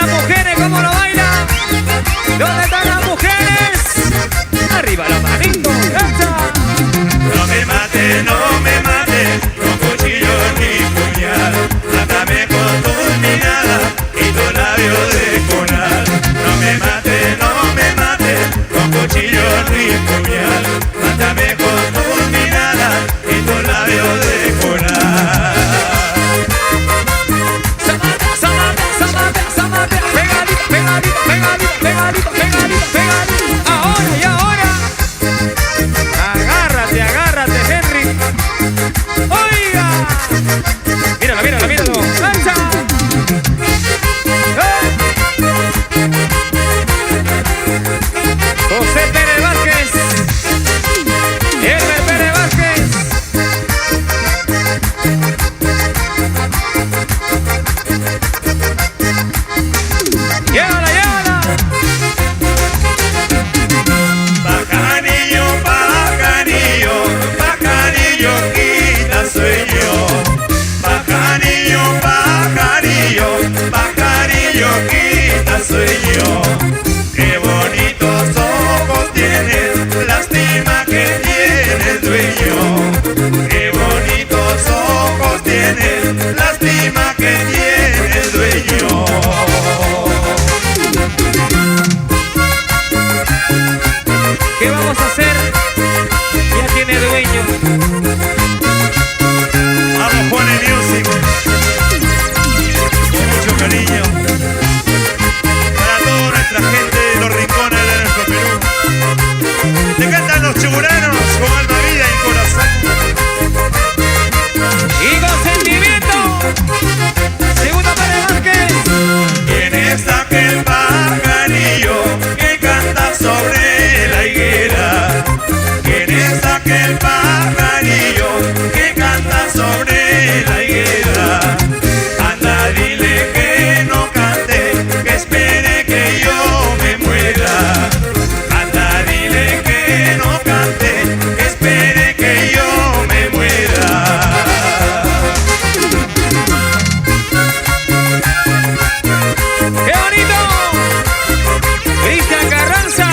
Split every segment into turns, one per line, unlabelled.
las mujeres? ¿Cómo lo bailan? ¿Dónde están las mujeres? Arriba la manito, ¡esa!
No me mate, no me mate, con cuchillo ni puñal. Mátame con tus miradas y tu labio de coral. No me mate, no me mate, con cuchillo ni puñal. Mátame con tus miradas y tu labio de coral.
Pegadito, pegadito, pegadito, pegadito, pegadito, pegadito. Ahora y ahora. Agárrate, agárrate, Henry. Oiga. Míralo, míralo, míralo. ¡Lanza! José Pérez Vázquez. Elmer Pérez Vázquez. ¡Llévala, llévala!
Pajarillo, pajarillo, pajarillo, quita sueño. Pajarillo, pajarillo, pajarillo, quita sueño. Qué bonitos ojos tienes, lástima que tiene el dueño. Qué bonitos ojos tienes, lástima que tiene el dueño.
¿Qué vamos a hacer? Ya tiene dueño.
Vamos, Juan y Music. Con mucho cariño. Para toda nuestra gente de los rincones de nuestro Perú. Te cantan los chuburanos con alma, vida y corazón.
Y con sentimiento. Segunda Pérez Vázquez.
¿Quién es aquel pajarillo que canta sobre la higuera? ¿Quién es aquel pajarillo que canta sobre la higuera? Anda, dile que no cante, que espere que yo me muera. Anda, dile que no cante, que espere que yo me muera.
¡Qué bonito! Cristian Carranza.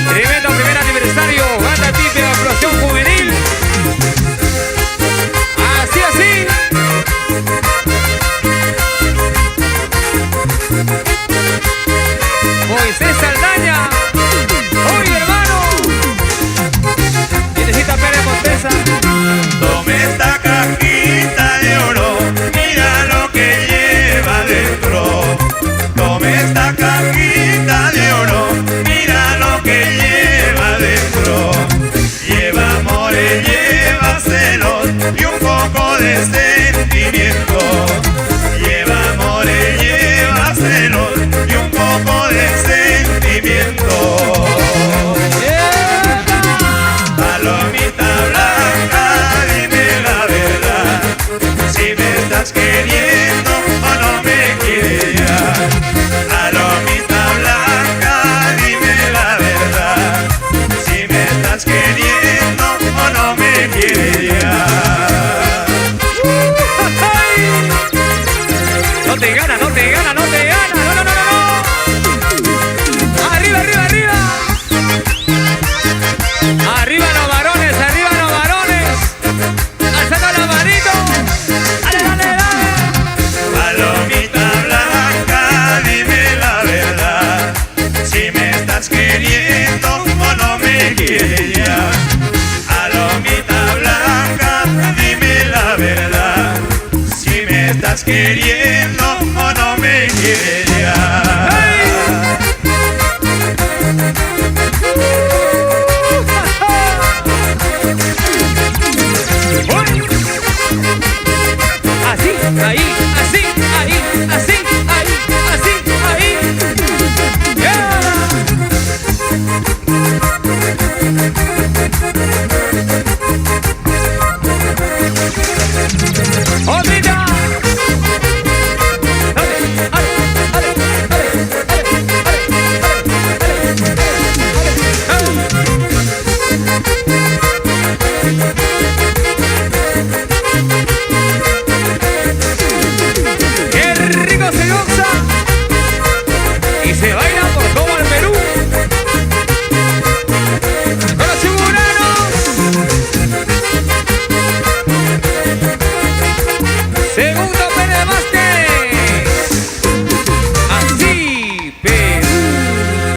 Tremendo primer aniversario. Banda típica explosión juvenil. Así, así. Moisés Saldaña. ¡Oye, hermano! Necesita Pérez Montesa.
Tome esta cajita de oro, mira lo que lleva dentro. Tome esta cajita de oro, mira lo que lleva dentro. Lleva amores, lleva celos y un poco de sentimiento. Lleva amores, lleva celos y un poco de sentimiento. Palomita blanca, dime la verdad, si me estás queriendo o no me quieres ya. Palomita blanca, dime la verdad, si me estás queriendo o no me quieres ya.
No te gana, no te gana, no te gana.